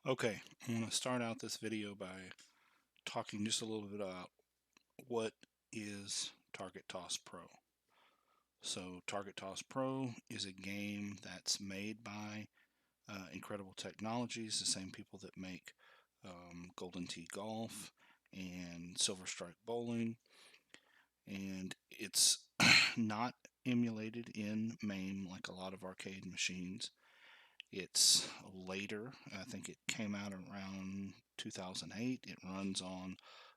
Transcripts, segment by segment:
Okay, I want to start out this video by talking just a little bit about what is Target Toss Pro. So, Target Toss Pro is a game that's made by Incredible Technologies, the same people that make Golden Tee Golf and Silver Strike Bowling, and it's not emulated in MAME like a lot of arcade machines. It's later. I think it came out around 2008. It runs on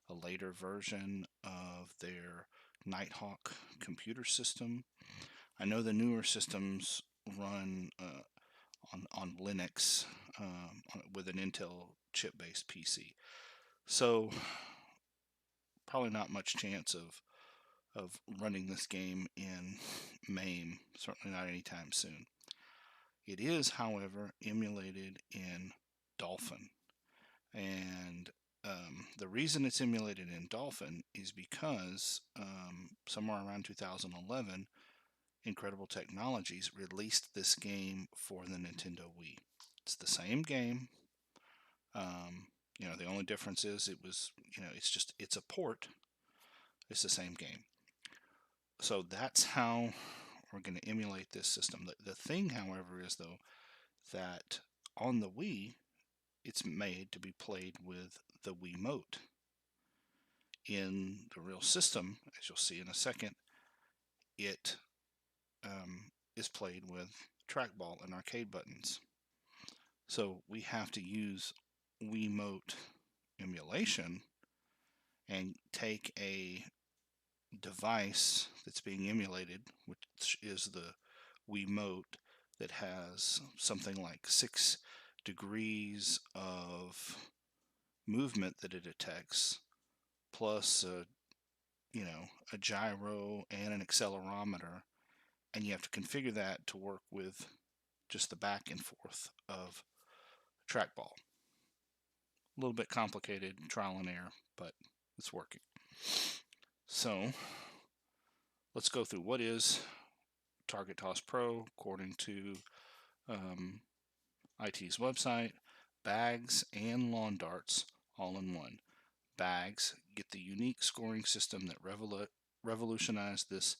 a later version of their Nighthawk computer system. I know the newer systems run on Linux with an Intel chip-based PC. So probably not much chance of running this game in MAME. Certainly not anytime soon. It is, however, emulated in Dolphin. And the reason it's emulated in Dolphin is because somewhere around 2011, Incredible Technologies released this game for the Nintendo Wii. It's the same game. The only difference is it's a port. It's the same game. So that's how we're going to emulate this system. The thing, however, is though that on the Wii, it's made to be played with the Wiimote. In the real system, as you'll see in a second, it is played with trackball and arcade buttons. So we have to use Wiimote emulation and take a device that's being emulated, which is the Wiimote, that has something like 6 degrees of movement that it detects, plus a gyro and an accelerometer, and you have to configure that to work with just the back and forth of a trackball. A little bit complicated, trial and error, but it's working. So let's go through what is Target Toss Pro according to IT's website. Bags and lawn darts all in one. Bags get the unique scoring system that revolutionized this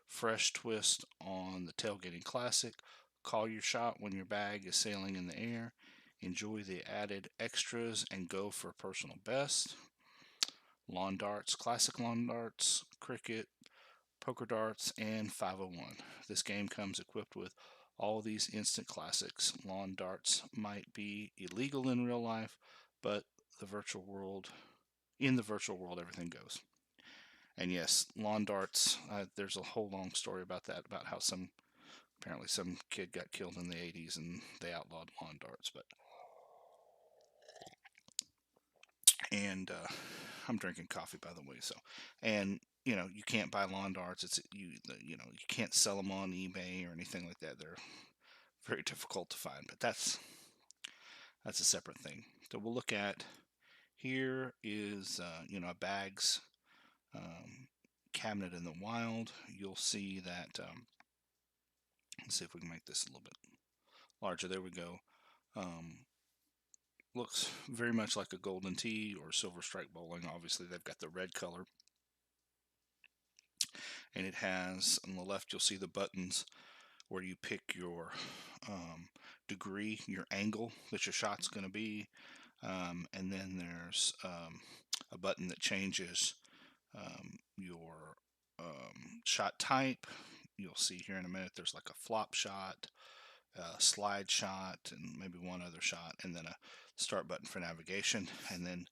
fresh twist on the tailgating classic. Call your shot when your bag is sailing in the air. Enjoy the added extras and go for personal best. Lawn darts, classic lawn darts, cricket, poker darts, and 501. This game comes equipped with all these instant classics. Lawn darts might be illegal in real life, but in the virtual world, everything goes. And yes, lawn darts. There's a whole long story about that, about how apparently some kid got killed in the 80s and they outlawed lawn darts. But and I'm drinking coffee, by the way. So, and you can't buy lawn darts. You can't sell them on eBay or anything like that. They're very difficult to find. But that's a separate thing. So we'll look at here is a bags cabinet in the wild. You'll see that. Let's see if we can make this a little bit larger. There we go. Um, Looks very much like a Golden Tee or Silver Strike Bowling. Obviously, they've got the red color, and it has on the left. You'll see the buttons where you pick your degree, your angle that your shot's going to be, and then there's a button that changes your shot type. You'll see here in a minute. There's like a flop shot, slide shot, and maybe one other shot, and then a start button for navigation, and then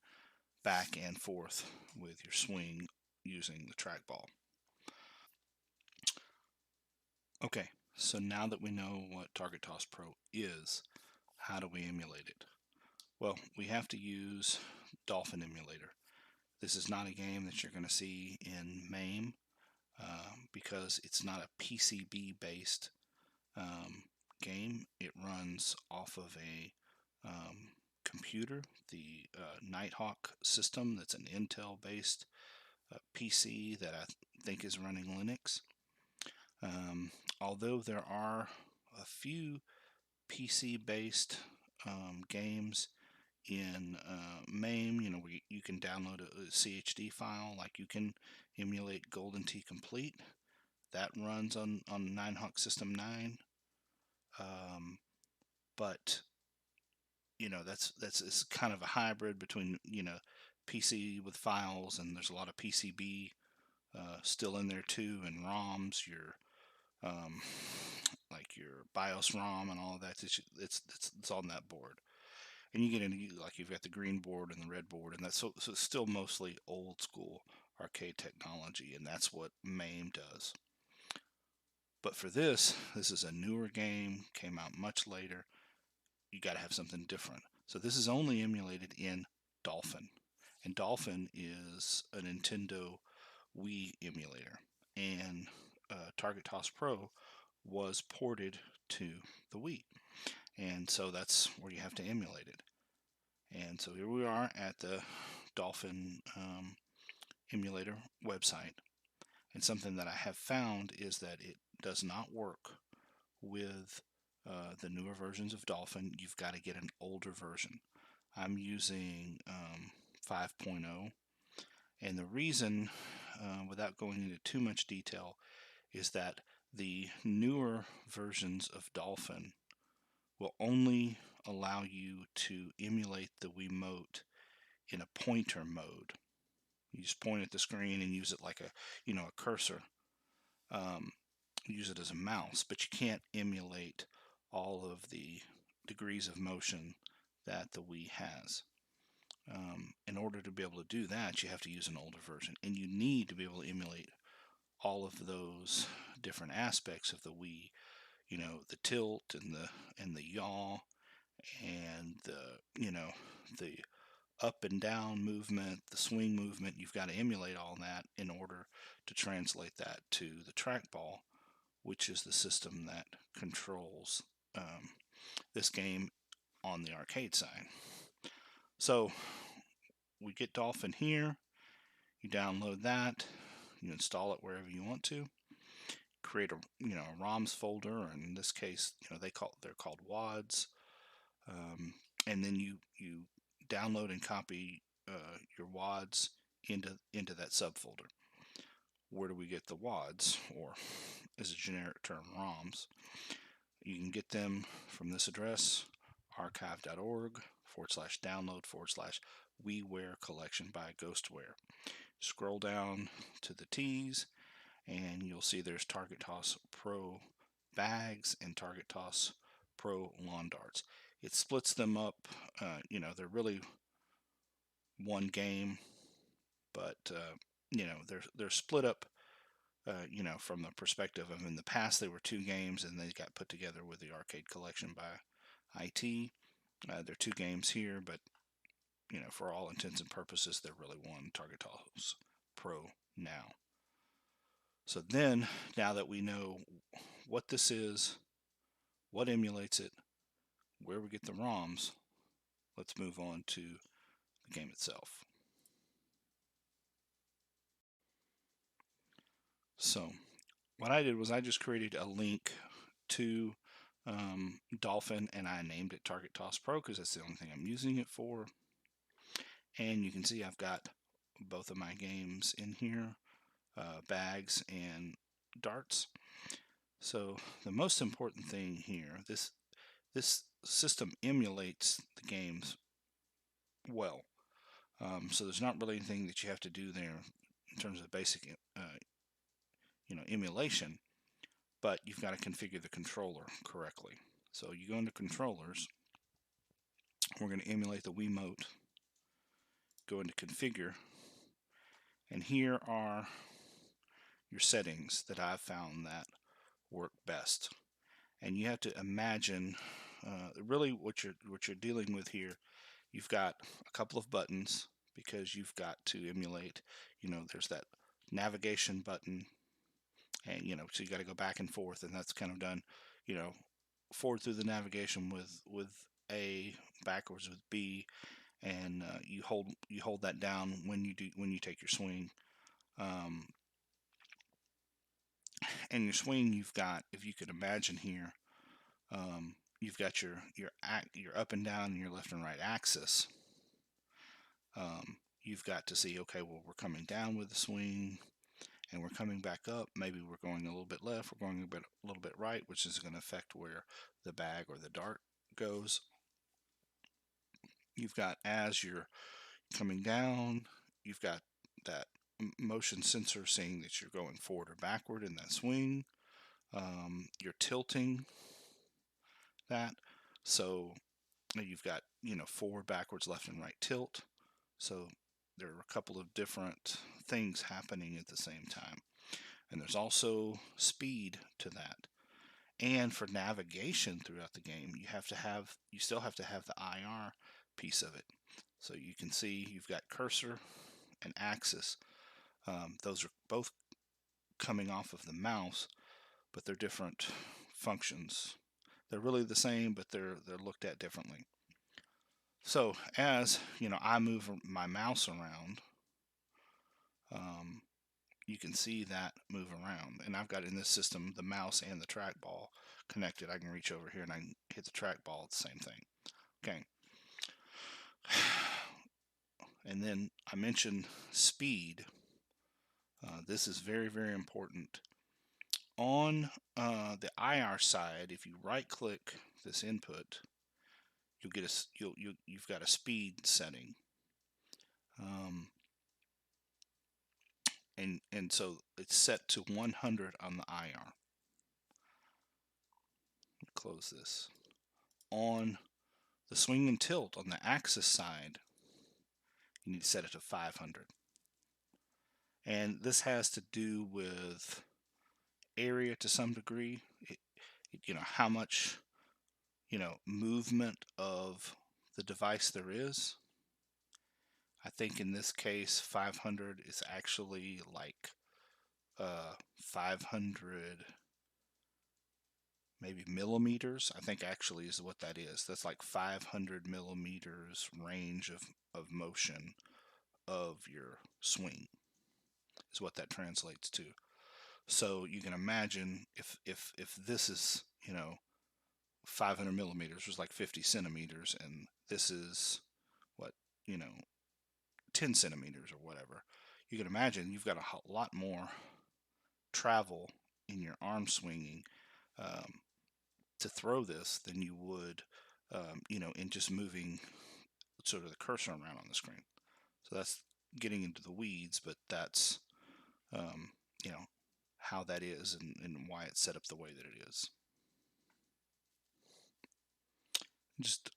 back and forth with your swing using the trackball. Okay, so now that we know what Target Toss Pro is, how do we emulate it? Well, we have to use Dolphin Emulator. This is not a game that you're going to see in MAME because it's not a PCB based game. It runs off of a computer, the Nighthawk system. That's an Intel based PC that I think is running Linux. Although there are a few PC based games, in MAME, you can download a CHD file, like you can emulate Golden Tee Complete. That runs on Ninehawk System 9. But that's it's kind of a hybrid between PC with files, and there's a lot of PCB still in there too, and ROMs, your um, like your BIOS ROM and all of that. It's on that board, and you get into, like, you've got the green board and the red board, and that's so it's still mostly old school arcade technology, and that's what MAME does. But for this is a newer game, came out much later. You got to have something different. So this is only emulated in Dolphin, and Dolphin is a Nintendo Wii emulator, and Target Toss Pro was ported to the Wii, and so that's where you have to emulate it. And so here we are at the Dolphin emulator website, and something that I have found is that it does not work with the newer versions of Dolphin. You've got to get an older version. I'm using 5.0, and the reason, without going into too much detail, is that the newer versions of Dolphin will only allow you to emulate the Wiimote in a pointer mode. You just point at the screen and use it like a cursor. Um, use it as a mouse, but you can't emulate all of the degrees of motion that the Wii has. In order to be able to do that, you have to use an older version, and you need to be able to emulate all of those different aspects of the Wii. The tilt and the yaw, and the up and down movement, the swing movement. You've got to emulate all that in order to translate that to the trackball, which is the system that controls this game on the arcade side. So we get Dolphin here. You download that. You install it wherever you want to. Create a ROMs folder, or in this case, they're called WADs. And then you download and copy your WADs into that subfolder. Where do we get the WADs, or as a generic term, ROMs? You can get them from this address, archive.org/download/WiiWare collection by Ghostware. Scroll down to the T's, and you'll see there's Target Toss Pro bags and Target Toss Pro lawn darts. It splits them up. They're really one game, but they're split up. From the perspective of, in the past they were two games, and they got put together with the arcade collection by IT. They're two games here, but for all intents and purposes, they're really one Target Toss Pro now. So then, now that we know what this is, what emulates it, where we get the ROMs, let's move on to the game itself. So what I did was I just created a link to Dolphin, and I named it Target Toss Pro because that's the only thing I'm using it for. And you can see I've got both of my games in here, bags and darts. So the most important thing here, this system emulates the games well. So there's not really anything that you have to do there in terms of basic emulation, but you've got to configure the controller correctly. So you go into controllers. We're going to emulate the Wiimote. Go into configure, and here are your settings that I've found that work best. And you have to imagine really what you're dealing with here. You've got a couple of buttons because you've got to emulate. There's that navigation button, and so you got to go back and forth, and that's kind of done forward through the navigation with A, backwards with B, and you hold that down when you take your swing. And your swing, you've got, if you could imagine here, you've got your up and down and your left and right axis. You've got to see, okay, well, we're coming down with the swing and we're coming back up. Maybe we're going a little bit left, we're going a little bit right, which is going to affect where the bag or the dart goes. You've got, as you're coming down, you've got that motion sensor saying that you're going forward or backward in that swing. You're tilting that. So you've got, forward, backwards, left, and right tilt. So there are a couple of different things happening at the same time. And there's also speed to that. And for navigation throughout the game, you still have to have the IR piece of it. So you can see you've got cursor and axis. Those are both coming off of the mouse, but they're different functions. They're really the same, but they're looked at differently. So as I move my mouse around, you can see that move around. And I've got in this system the mouse and the trackball connected. I can reach over here and I can hit the trackball. It's the same thing. Okay. And then I mentioned speed. This is very, very important. On the IR side, if you right-click this input, you've got a speed setting, and so it's set to 100 on the IR. Close this. On the swing and tilt on the axis side, you need to set it to 500. And this has to do with area to some degree. How much movement of the device there is. I think in this case 500 is actually like 500 maybe millimeters. I think actually is what that is. That's like 500 millimeters range of motion of your swing is what that translates to. So you can imagine if this is 500 millimeters was like 50 centimeters, and this is what 10 centimeters or whatever. You can imagine you've got a lot more travel in your arm swinging to throw this than you would in just moving sort of the cursor around on the screen. So that's getting into the weeds, but that's how that is and why it's set up the way that it is. Just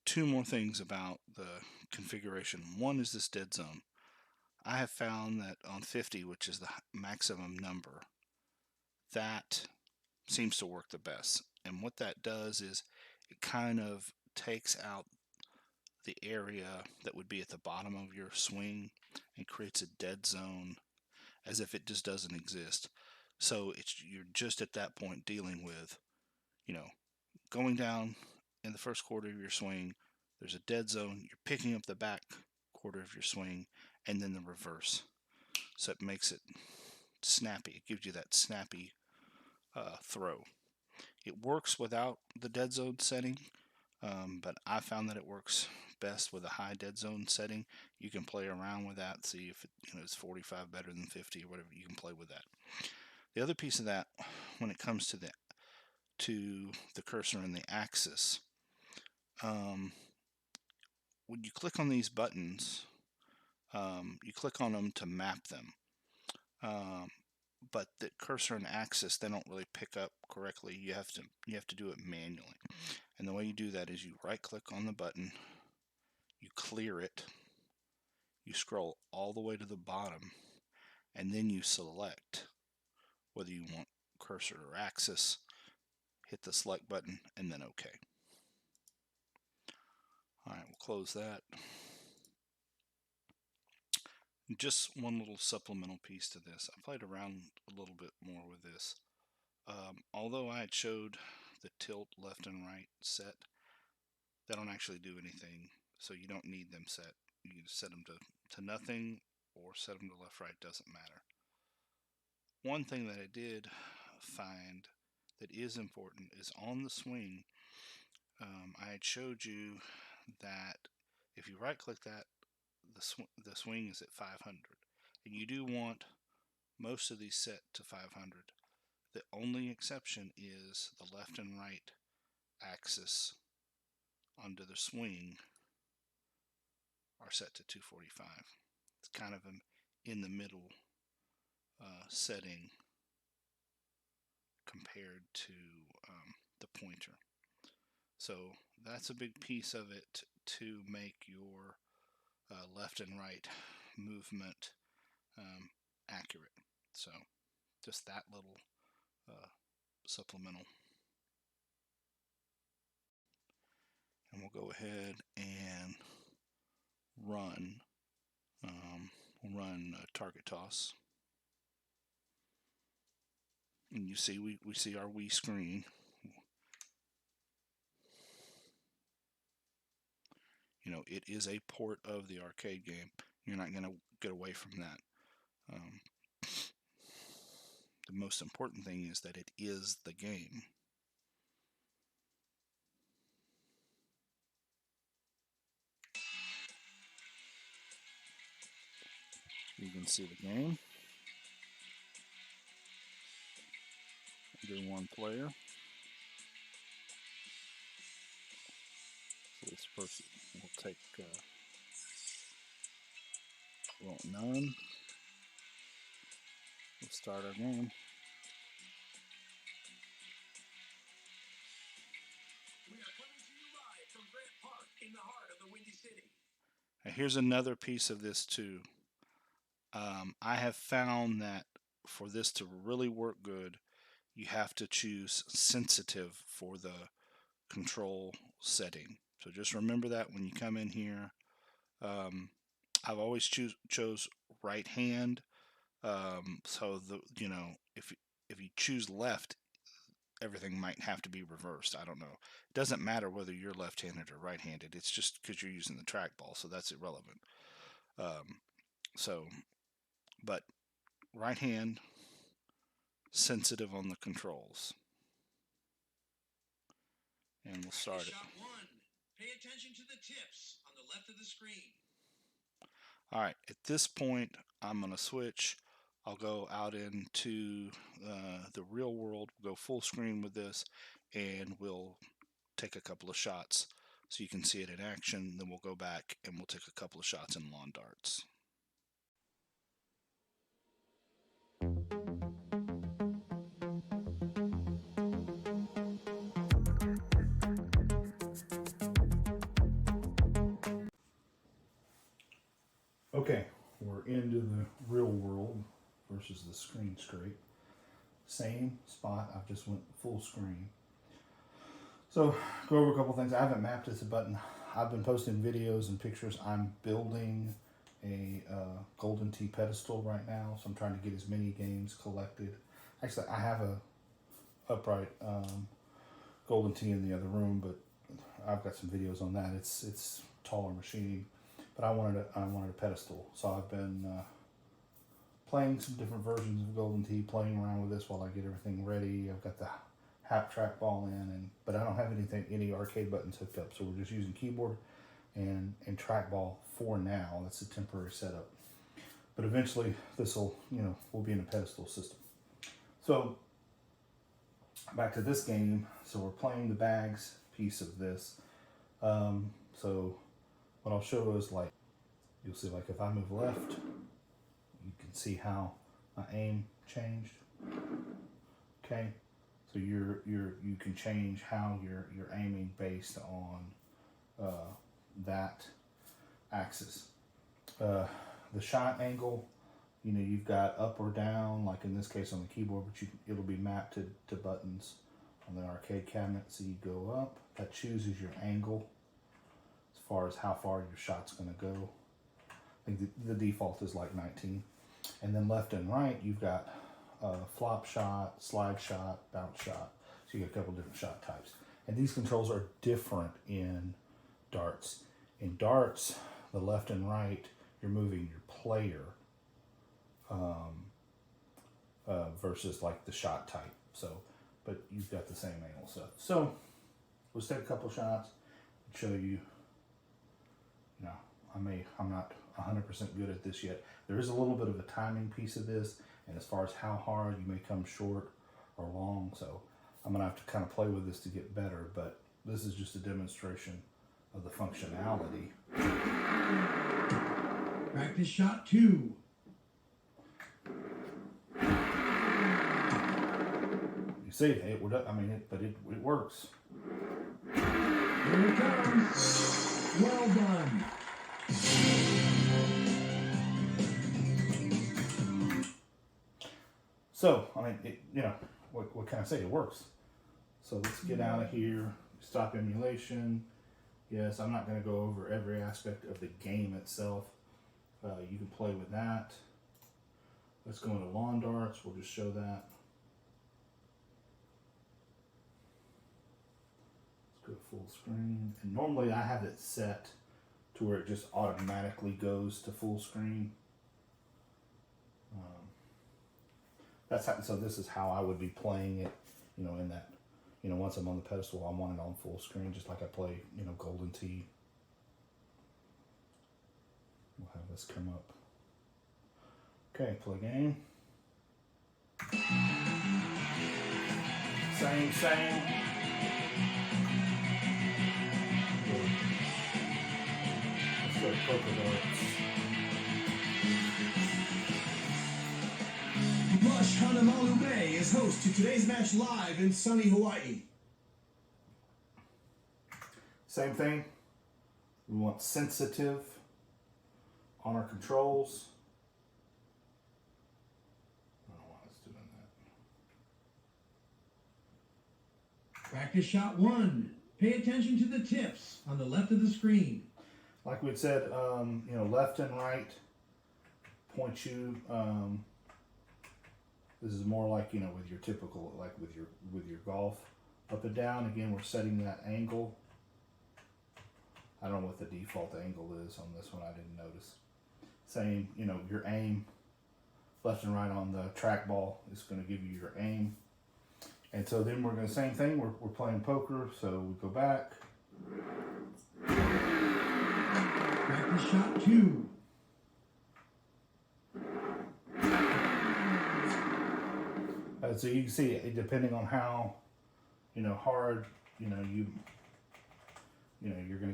two more things about the configuration. One is this dead zone. I have found that on 50, which is the maximum number, that seems to work the best. And what that does is it kind of takes out the area that would be at the bottom of your swing and creates a dead zone as if it just doesn't exist. So you're just at that point dealing with, going down in the first quarter of your swing, there's a dead zone, you're picking up the back quarter of your swing, and then the reverse. So it makes it snappy. It gives you that snappy throw. It works without the dead zone setting, but I found that it works best with a high dead zone setting. You can play around with that, see if it's 45 better than 50 or whatever. You can play with that. The other piece of that, when it comes to the cursor and the axis, when you click on these buttons, you click on them to map them. But the cursor and axis, they don't really pick up correctly. You have to do it manually. And the way you do that is you right click on the button, you clear it, you scroll all the way to the bottom, and then you select whether you want cursor or axis, hit the select button, and then OK. Alright, we'll close that. Just one little supplemental piece to this. I played around a little bit more with this. Although I had showed the tilt left and right set, they don't actually do anything, so you don't need them set. You can set them to nothing or set them to left, right, doesn't matter. One thing that I did find that is important is on the swing, I had showed you that if you right click that, the swing is at 500, and you do want most of these set to 500. The only exception is the left and right axis under the swing are set to 245. It's kind of an in the middle setting compared to the pointer. So that's a big piece of it to make your left and right movement accurate. So just that little supplemental. And we'll go ahead and run target toss. And you see we see our Wii screen. You know, it is a port of the arcade game. You're not going to get away from that. The most important thing is that it is the game. You can see the game. Do one player. So this person will take none. We'll start our game. We are coming to you live from Grant Park in the heart of the Windy City. Now here's another piece of this too. I have found that for this to really work good, you have to choose sensitive for the control setting. So just remember that when you come in here. I've always chose right hand. So if you choose left, everything might have to be reversed. I don't know. It doesn't matter whether you're left-handed or right-handed. It's just because you're using the trackball, so that's irrelevant. But right hand, sensitive on the controls. And we'll start it. Shot one. Pay attention to the tips on the left of the screen. All right, at this point, I'm going to switch. I'll go out into the real world, we'll go full screen with this, and we'll take a couple of shots so you can see it in action. Then we'll go back and we'll take a couple of shots in lawn darts. Okay, we're into the real world versus the screen scrape. Same spot, I've just went full screen. So, go over a couple things. I haven't mapped this button. I've been posting videos and pictures. I'm building a Golden Tee pedestal right now, so I'm trying to get as many games collected. Actually, I have a upright Golden Tee in the other room, but I've got some videos on that. It's taller machine, but I wanted a pedestal, so I've been playing some different versions of Golden Tee, playing around with this while I get everything ready. I've got the Hap Trackball in, but I don't have any arcade buttons hooked up, so we're just using keyboard and Trackball for now. That's a temporary setup, but eventually this will be in a pedestal system. So back to this game. So we're playing the bags piece of this. So what I'll show is, like, you'll see, like, if I move left, you can see how my aim changed. Okay, so you can change how you're aiming based on that axis. The shot angle, you've got up or down, like in this case on the keyboard, but it'll be mapped to buttons on the arcade cabinet. So you go up, that chooses your angle as far as how far your shot's going to go. I think the default is like 19. And then left and right, you've got flop shot, slide shot, bounce shot. So you get a couple different shot types. And these controls are different in darts. In darts, the left and right, you're moving your player versus like the shot type. So, but you've got the same angle stuff. So let's take a couple shots show you. No, I'm not 100% good at this yet. There is a little bit of a timing piece of this, and as far as how hard you may come short or long, so I'm gonna have to kind of play with this to get better, but this is just a demonstration of the functionality. Practice shot 2. You see, it would. I mean, it works. Here it comes. Well done. So, I mean, what can I say? It works. So let's get out of here. Stop emulation. Yes, I'm not going to go over every aspect of the game itself. You can play with that. Let's go into lawn darts. We'll just show that. Let's go full screen. And normally I have it set to where it just automatically goes to full screen. That's how, so this is how I would be playing it, in that, once I'm on the pedestal, I want it on full screen, just like I play, Golden Tee. We'll have this come up. Okay, play game. Same. Let's go to polka darts. Lush Honolulu Bay is host to today's match live in sunny Hawaii. Same thing. We want sensitive on our controls. I don't know why it's doing that. Practice shot 1. Pay attention to the tips on the left of the screen. Like we said, left and right point you. This is more like, with your typical, like with your golf. Up and down, again, we're setting that angle. I don't know what the default angle is on this one, I didn't notice. Same, your aim, left and right on the trackball is going to give you your aim. And so then we're going to, same thing, we're playing poker, so we go back. Practice shot 2. So you can see, depending on how, hard, you're going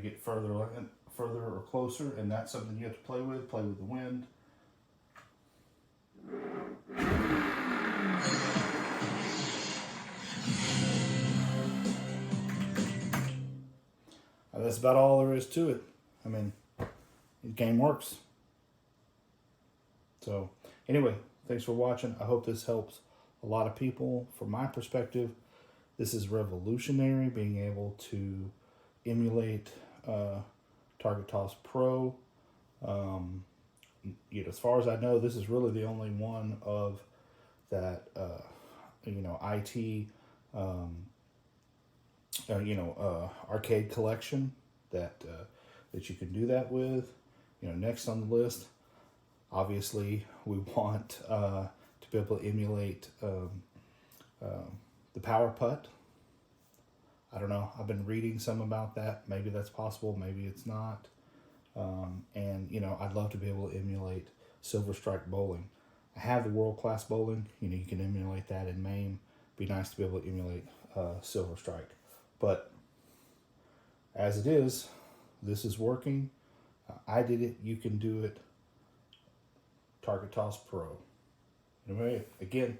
to get further or closer, and that's something you have to play with the wind. That's about all there is to it. I mean, the game works. So, anyway, thanks for watching. I hope this helps a lot of people. From my perspective, this is revolutionary, being able to emulate Target Toss Pro. As far as I know, this is really the only one of that, IT, arcade collection that you can do that with. Next on the list, obviously, we want to be able to emulate the power putt. I don't know. I've been reading some about that. Maybe that's possible. Maybe it's not. And I'd love to be able to emulate Silver Strike bowling. I have the World Class Bowling. You can emulate that in MAME. Be nice to be able to emulate Silver Strike. But as it is, this is working. I did it. You can do it. Target Toss Pro. Anyway, again,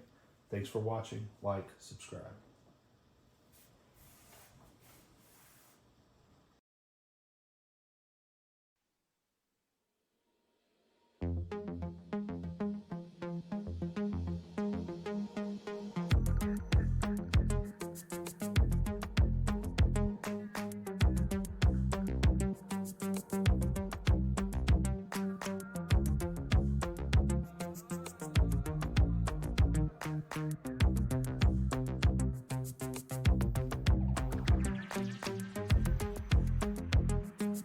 thanks for watching. Like, subscribe.